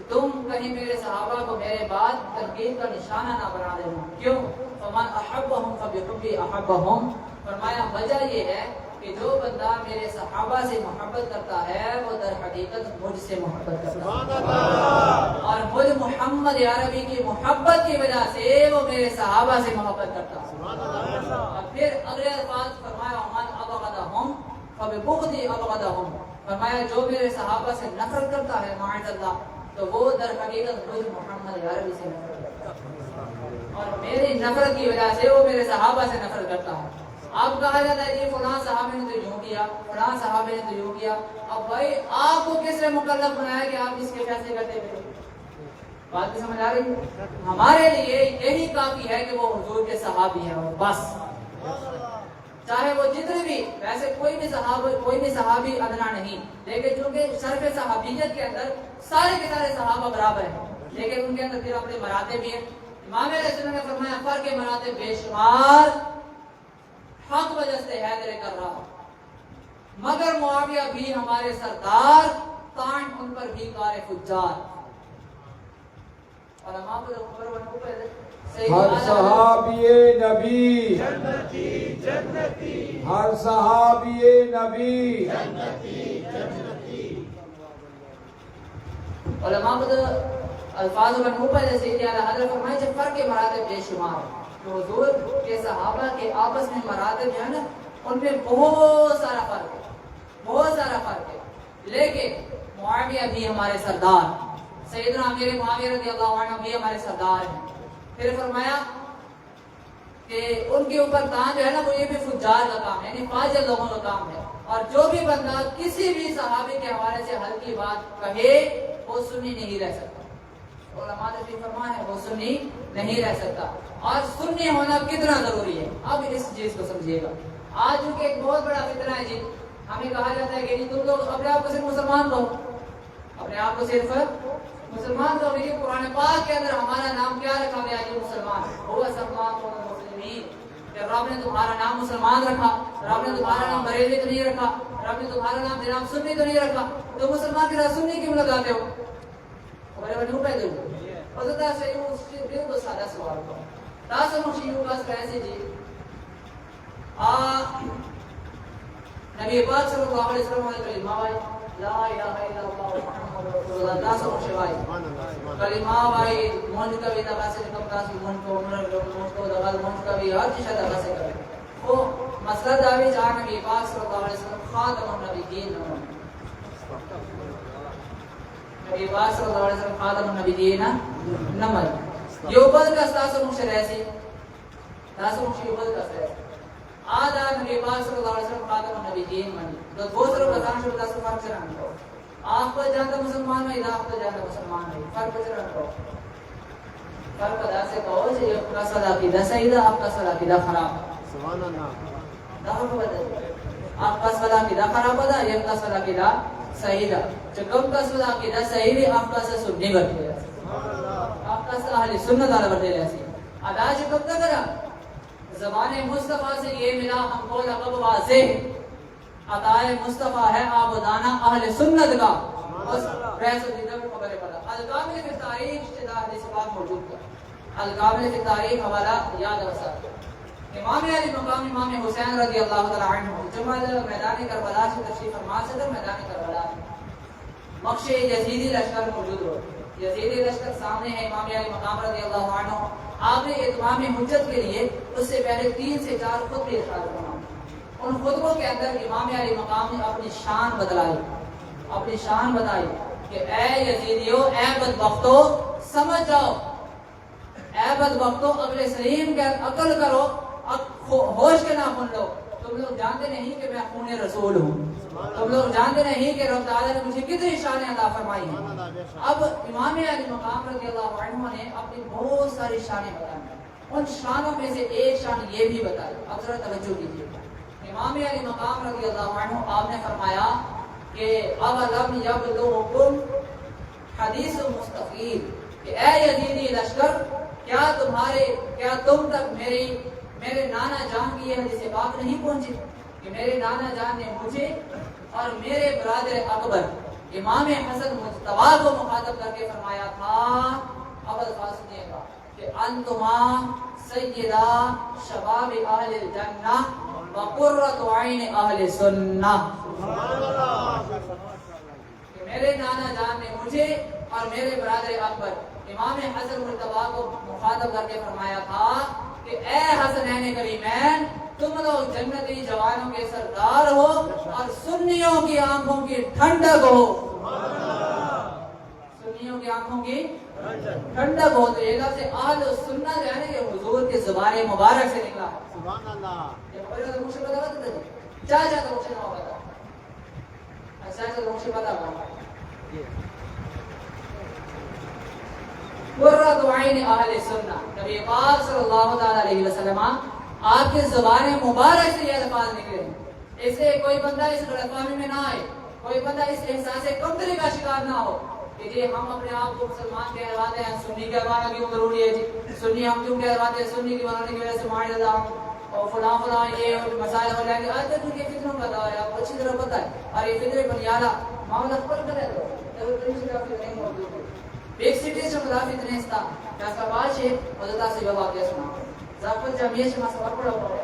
تم کہیں میرے صحابہ کو میرے بعد تنقید کا نشانہ نہ بنا دینا. کیوں؟ فمن احبهم فبحبی احبهم. فرمایا وجہ یہ ہے کہ جو بندہ میرے صحابہ سے محبت کرتا ہے وہ در حقیقت مجھ سے محبت کرتا ہے اور مجھ محمد عربی کی محبت کی وجہ سے وہ میرے صحابہ سے محبت کرتا ہے. اور پھر اگلے الفاظ فرمایا من ابغضهم فببغضی ابغضهم. فرمایا جو میرے صحابہ سے نفرت کرتا ہے معاذ اللہ تو وہ در حقیقت مجھ محمد عربی سے نفرت کرتا ہے اور میری نفرت کی وجہ سے وہ میرے صحابہ سے نفرت کرتا ہے. اب کہا جاتا ہے کہ فلاں صحابی نے تو یوں کیا فلاں صحابی نے تو یوں کیا. اب بھائی آپ کو کس نے مکلف بنایا کہ آپ اس کے فیصلے کرتے ہوئے؟ بات بھی سمجھ آ رہی ہے؟ ہمارے لیے یہی کافی ہے کہ وہ حضور کے صحابی ہیں بس, چاہے وہ جتنے بھی ویسے کوئی بھی صحابی ادنا نہیں, لیکن چونکہ شرف صحابیت کے اندر سارے کے سارے صحابہ برابر ہیں لیکن ان کے اندر پھر اپنے مراتب بھی ہیں. امام علیہ السلام نے فرمایا فرق مراتب بے شمار حق وجہ سے حیدر کر رہا مگر معاویہ بھی ہمارے سردار طعن ان پر بھی کار فجار. علماء کو خبر بنو پہلے
ہر صحابی نبی
جنتی جنتی
ہر صحابی نبی
جنتی جنتی.
علماء کو الفاظ بنو پہلے سے کہ حضرت فرمائے جب فرق مراتب بے شمار تو حضور کے صحابہ کے آپس میں مراتب جو ہے نا ان میں بہت سارا فرق ہے لیکن معاویہ بھی ہمارے سردار سیدنا امیر معاویہ رضی اللہ عنہ بھی ہمارے سردار ہیں. پھر فرمایا کہ ان کے اوپر طعن جو ہے نا وہ یہ بھی فجار کا کام ہے یعنی فاجر لوگوں کا کام ہے اور جو بھی بندہ کسی بھی صحابی کے حوالے سے ہلکی بات کہے وہ سنی نہیں رہ سکتا. علماء نے بھی فرمایا ہے وہ سنی نہیں رہ سکتا. اور سنی ہونا کتنا ضروری ہے اب اس چیز کو سمجھیے گا. آج کیونکہ ایک بہت بڑا فتنہ ہے جی, ہمیں کہا جاتا ہے کہ تم لوگ اپنے آپ کو صرف مسلمان کہو, اپنے آپ کو صرف مسلمان کہو. لیکن قرآن پاک کے اندر ہمارا نام کیا رکھا گیا جی مسلمان هو سماکم المسلمین. کہ رب نے تمہارا نام مسلمان رکھا, رب نے تمہارا نام بریلوی تو نہیں رکھا, رب نے تمہارا نام جناب سنی تو نہیں رکھا. تو مسلمان کے ساتھ سنی کیوں لگاتے ہو؟ خبریں بنو پیدا ہو حضرت سے بالکل سادہ سوال کو تاسو مخشیو کا کیسے جی نبی پاک صلی اللہ علیہ وسلم نے کلمہ وائی لا الہ الا اللہ محمد رسول اللہ تاسو مخشوائی کلمہ وائی من کا بھی دغه سے کم تاسو من کو عمر کو دغه من کا بھی ہر چیز دغه سے کرے وہ مسئلہ داوی جان نبی پاک صلی اللہ علیہ وسلم خاتم النبیین نبی پاک صلی اللہ علیہ وسلم خاتم النبیین نمل یوبل کا تاسو مخشرسی تاسو مخشیوبل کا سے آدھا نبی پاک صلی اللہ علیہ وسلم خاتم النبیین منی تو دوسروں کا دان شروع تاسو فرق چران کو آپ کو جانتا مسلمان میں آپ کو جانتا مسلمان میں فرق چران کو فرق ادا سے کہو کہ آپ کا صلاح عقیدہ صحیح ہے آپ کا صلاح عقیدہ خراب ہے
سبحان اللہ.
داخل کو بدل آپ کا صلاح عقیدہ خراب ہے یا آپ کا صلاح عقیدہ صحیح ہے. جو کم کا صلاح عقیدہ صحیح ہے آپ کا سے سنی بنتے ہیں آپ کا سے اہل سنت والا بنتے ہیں. ادا جو کب تک کرا زبان مصطفیٰ سے یہ ملا ہم کو لقب واضح عطائے مصطفیٰ ہے آبادانہ اہل سنت کا بس رہس دیدہ کو خبر پڑا. الکامل فی تاریخ اشتدار حدیث پاک موجود ہے. الکامل فی تاریخ حوالہ یاد رسا امام علی مقام امام حسین رضی اللہ تعالی عنہ جمعہ میدان کربلا سے تشریف فرما صدر میدان کربلا مقش یزیدی لشکر موجود ہو. یزیدی لشکر سامنے ہے امام علی مقام رضی اللہ عنہ. آپ نے اتمام حجت کے لیے اس سے پہلے 3 سے 4 خطبے ارشاد فرمائے. ان خطبوں کے اندر امام علی مقام نے اپنی شان بتائی کہ اے یزیدیو، اے بدبختو، سمجھ جاؤ، اے بدبختو، عقل سلیم کے عقل کرو، ہوش کے نہ بن لو. تم لوگ جانتے نہیں کہ میں خون رسول ہوں. تم لوگ جانتے نہیں کہ رب تعالیٰ نے مجھے کتنی شانیں عطا فرمائی ہیں. اب امام علی مقام رضی اللہ عنہ نے اپنی بہت ساری شانیں بتائی. ان شانوں میں سے ایک شان یہ بھی بتائی، اب ذرا توجہ کیجیے. امام علی مقام رضی اللہ عنہ آپ نے فرمایا کہ اولم یبلغکم حدیث مستفید، کہ اے یزیدی لشکر، کیا تم تک میرے نانا جان کی یہ حدیث پاک نہیں پہنچی کہ میرے نانا جان نے مجھے اور میرے برادر اکبر امام حسن مجتبی کو مخاطب کر کے فرمایا تھا، اول فاصلے کا، کہ انتما سیدہ شباب اہل الجنہ وقرۃ عین اہل سنہ. کہ میرے نانا جان نے مجھے اور میرے برادر اکبر امام حسن مجتبی کو مخاطب کر کے فرمایا تھا کہ اے حسنین کریمین، تم لوگ جنتی جوانوں کے سردار ہو اور سنیوں کی آنکھوں کی ٹھنڈک ہو. سنیوں کی آنکھوں کی ٹھنڈک ہو. تو یہ لفظ اہل السنہ جو ہے نا، یہ حضور کے زبان مبارک سے نکلا. سبحان اللہ. یہ خبر ہے مجھے پتا تھا جی چاچا تو مجھے نہ پتا. اچھا تو مجھے پتا تھا. قرۃ عین اہل سنہ، نبی پاک صلی اللہ تعالی علیہ وسلم آپ کے زبان مبارک سے یہ الفاظ نکلے. اس سے کوئی بندہ اس غلط فہمی میں نہ آئے، کوئی بندہ اس احساس کمتری کا شکار نہ ہو کہ جی ہم اپنے آپ کو مسلمان کہلواتے ہیں، سنی کہلوانا کیوں ضروری ہے؟ جی سنی ہم کیوں کہلواتے ہیں؟ سنی کی بنانے کی وجہ سے مار ڈالا اور فلاں یہ مسائل ہو جائیں گے. آج تک ان کے فتنوں کا دور ہے، آپ کو اچھی طرح پتہ ہے. اور یہ فطرے بنیادہ معاملہ پر کرے تو نہیں موجود ہے. ایک سٹی سے خلافی اتنے تھا کہ سوال سے حضرت سے واقعہ سنا. زافت جمعیہ سے مسئلہ پڑا ہوا ہے.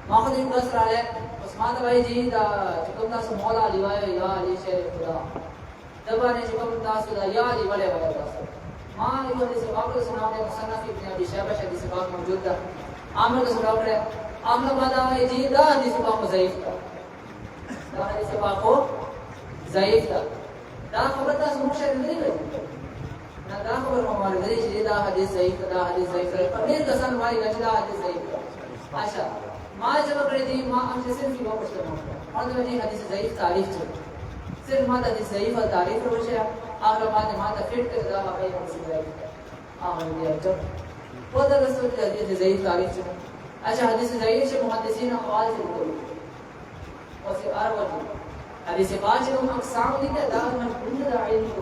ماخذ ان قصر علیہ عثمان بھائی جی دا چکم سے مولا علی وائے یا علی شیر خدا دبانے چکم تاسو دا یا علی والے والے تاسو ماں علی والے سے واقعہ سنا ہے. مصنف ابن ابی شیبہ شدی سے پاک موجود تھا. عامر کا سراؤ ہے عامر بعد آئے جی دا حدیث پاک ضعیف تھا. دا حدیث پاک کو ضعیف تھا. دا خبر تھا سمجھے نہیں گئی نہ دا خبر ہمارے گھر سے دا حدیث ضعیف تھا. دا حدیث ضعیف تھا. پنیر قسم والی گجدا حدیث ضعیف تھا. اچھا ماں جب کرے دی ماں ہم سے صرف یہ واپس کرنا اور جب یہ حدیث ضعیف تعریف چل صرف ماں حدیث ضعیف اور تعریف روشے آخر بعد ماں تا فٹ کر دا بھائی ہم سے ضعیف آخر دیا جب وہ در رسول کی حدیث ضعیف تعریف چل. اچھا حدیث ضعیف سے محدثین اقوال سے بکلی اور سے آروہ حدیث پاک جو اقسام دیتے دا من بند دا علم کو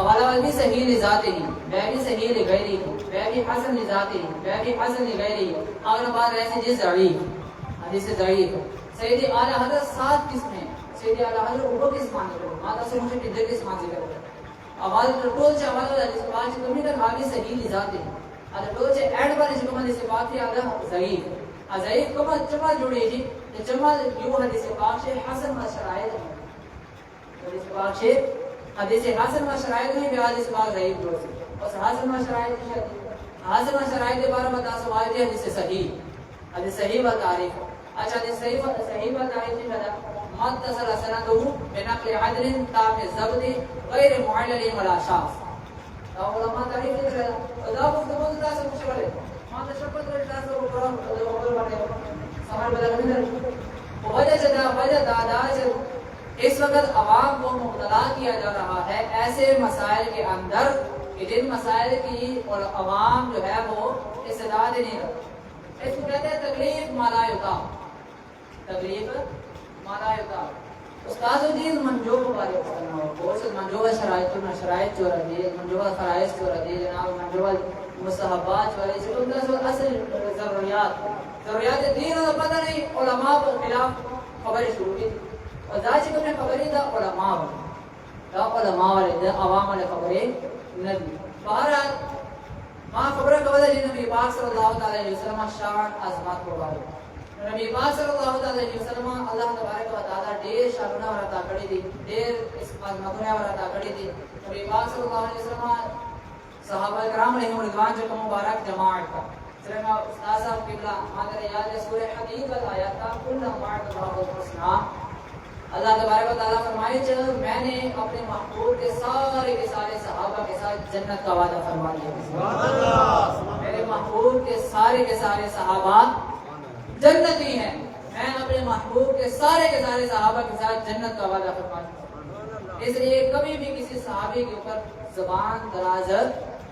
والا بھی صحیح لذاتے ہی بھی صحیح لغیری بھی حسن لذاتے ہی بھی حسن لغیری. اگر بات رہے جس ضعیف حدیث ضعیف سیدی اعلیٰ حضرت 7 قسمیں سیدی اعلیٰ حضرت اوپر کس معنی کرو ماتا سے مجھے ٹھڈر کس معنی کرو آواز ٹول سے آواز حدیث پاک سے کمی تک آگے صحیح لذاتے ہیں. اگر ٹول سے ایڈ بارے سے کم حدیث پاک سے آگا ضعیف ضعیف کم چمع جوڑی جی چمع یوں حدیث پاک سے حسن و شرائط حدیث پاک سے حدیث حسن و شرائط نہیں بھی حدیث پاک ضعیف جوڑ سے بس حسن و شرائط نہیں حسن و شرائط کے بارے میں بتا سوال ہے حدیث صحیح و تعریف. اچھا حدیث صحیح و تعریف ہے متصل سندہ بنقل عدل تام ضبط غیر معلل ولا شاذ. علماء تعریف ہے دا گفتگو دا سے کچھ بولے ماں تشبت رجلا سے اوپر سمجھ بدل نہیں وجہ دادا سے اس وقت عوام کو مبتلا کیا جا رہا ہے ایسے مسائل کے اندر کہ جن مسائل کی اور عوام جو ہے وہ استعداد نہیں رکھتے. اس کو کہتے ہیں تکلیف مالا یطاق. تکلیف مالا یطاق. استاد الدین منجوب بارے کرنا ہو کورس منجوب شرائط میں شرائط جو رہی ہے منجوب فرائض جو رہی ہے جناب منجوب مستحبات جو رہی ہے ان کا اصل ضروریات دین کا پتہ نہیں علماء کے خلاف خبریں شروع کی اور ذاتی کو نے خبریں دا علماء والے دا عوام والے خبریں نبی. بہرحال وہاں خبر کا وجہ نبی پاک صلی اللہ علیہ وسلم شان عظمت کو بارے نبی پاک صلی اللہ علیہ وسلم اللہ تبارک و تعالی ډیر شانونه ورته کړی دي ډیر عظمتونه ورته کړی دي نبی پاک صلی الله علیه وسلم صحابه کرام علیهم رضوان جو مبارک جماعت کا څنګه استاد صاحب قبلہ ماته یاد ہے سورہ حدید کا آیات کا کل مبارک اللہ الحسنا اللہ تبارک و تعالی فرمائے کہ میں نے اپنے محبوب کے سارے صحابہ کے ساتھ جنت کا وعدہ فرما لیا سبحان اللہ میرے محبوب کے سارے صحابہ جنتی ہیں میں اپنے محبوب کے سارے صحابہ کے ساتھ جنت کا وعدہ فرما لیا اس لیے کبھی بھی کسی صحابی کے اوپر زبان دراز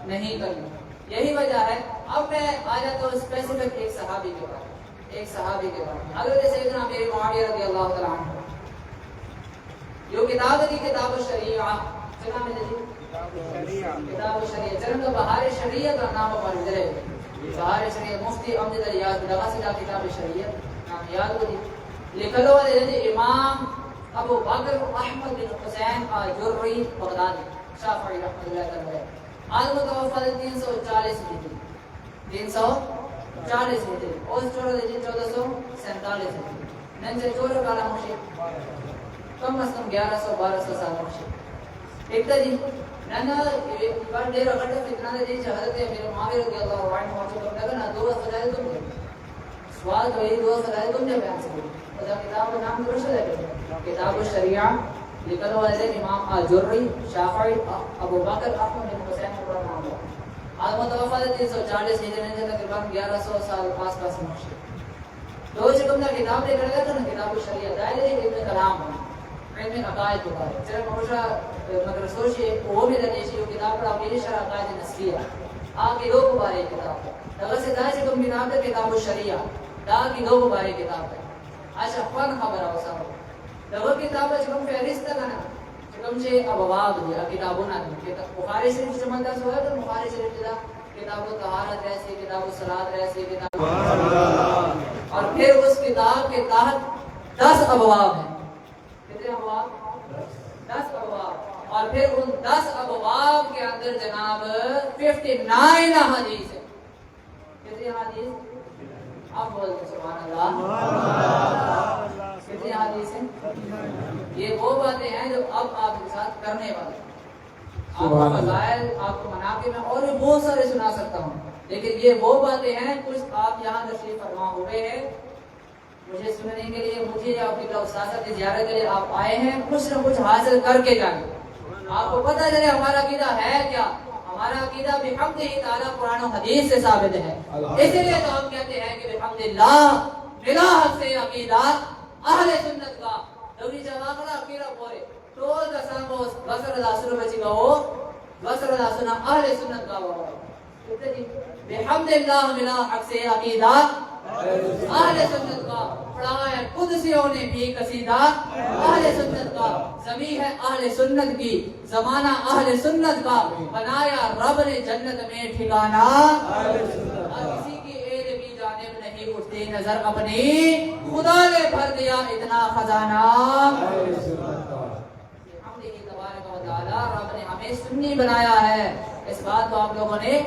نہیں کرنی یہی وجہ ہے اب میں آ جاتا ہوں اسپیسیفک ایک صحابی کے بارے میں حضرت سیدنا امیر معاویہ رضی اللہ تعالیٰ عنہ جو کتاب ہے کتاب الشریعہ چلا میں جی کتاب الشریعہ چرن کا بہار شریعہ کا نام پر گزرے بہار شریعہ مفتی امجد ریاض لگا سیدھا کتاب الشریعہ نام یاد ہو جی لکھلو والے امام ابو بکر احمد بن حسین آجری بغدادی شافعی رحمۃ اللہ تعالی آج متوفى 340 ہجری 340 ہجری اور 1447 ہجری نن سے چورا کالا مشی کم از کم 1100-1200 سال مشي ایک ته دي نن پر ډیر غټه فتنه دي چې حضرت امیر معاویہ رضی الله عنه او څنګه دغه نه دوه سره کوم سوال کوي دوه سره کوم نه بیان کوي دا کتاب کا نام درست ہے کتاب الشریعہ لکھل ہوا ہے امام آجری شافعی ابو بکر احمد بن حسین رحمہ اللہ آج متوفى 340 ہجری نے تقریباً 1100 سال پاس مشي دو چې کوم کتاب لے کر گیا تھا کتاب الشریعہ دائرے ابن کلام علم عقائد کے بارے چرا موشا مگر سوچے وہ بھی رہنے چاہیے کتاب پر اپنی شرح عقائد نسلیہ آگے دو بارے کتاب ہے اگر سے دائیں سے کم کتاب ہے کتاب الشریعہ دا کی دو بارے کتاب ہے اچھا فن خبر ہے وسا دغه کتاب چې کوم فهرست ده نه چې کوم چې ابواب دي کتابونه دي بخاری شریف چې منځ سوال ده بخاری شریف دا کتاب الطہارت ایسی کتاب الصلاۃ ایسی کتاب اور پھر اس کتاب کے تحت 10 ابواب ہیں کتنے ابواب 10 ابواب اور پھر ان 10 ابواب کے اندر جناب 59 حدیث ہے کتنے حدیث آپ بولتے سبحان اللہ کتنے حدیث ہیں یہ وہ باتیں ہیں جو اب آپ کے ساتھ کرنے والے آپ کو فضائل آپ کو مناقب میں اور بھی بہت سارے سنا سکتا ہوں لیکن یہ وہ باتیں ہیں کچھ آپ یہاں تشریف فرما ہوئے ہیں مجھے سننے کے لیے مجھے یا آپ کی استاذہ کی زیارت کے لیے آپ آئے ہیں کچھ نہ کچھ حاصل کر کے جائیں آپ کو پتہ چلے ہمارا عقیدہ ہے کیا ہمارا عقیدہ بحمد تعالیٰ قرآن و حدیث سے ثابت ہے اسی لیے تو ہم کہتے ہیں کہ بحمد اللہ بلا حق سے عقیدہ اہل سنت کا دوری جواقلا عقیدہ پورے ٹول کا ساموس بسر اللہ سنو بچی کا ہو بسر اللہ سنو اہل سنت کا ہو بحمد اللہ بلا حق سے عقیدہ اہل سنت کا پڑھا ہے قدسیوں نے بھی قصیدہ اہل سنت کا زمین ہے اہل سنت کی زمانہ اہل سنت کا بنایا رب نے جنت میں ٹھکانہ کسی کی عید کی جانب نہیں اٹھتی نظر اپنی خدا نے بھر دیا اتنا خزانہ رب نے ہمیں سنی بنایا ہے اس بات کو آپ لوگوں نے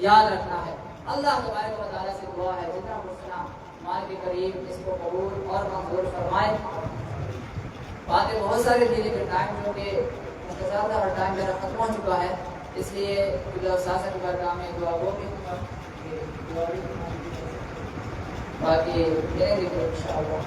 یاد رکھنا ہے اللہ تبارک و تعالی سے دعا ہے جتنا مسنا مال کے قریب اس کو قبول اور منظور فرمائے باتیں بہت سارے تھے لیکن ٹائم جو کہ مختصر تھا اور ٹائم میرا ختم ہو چکا ہے اس لیے سیاست کی بارگاہ میں دعا وہ بھی باقی ملیں گے انشاءاللہ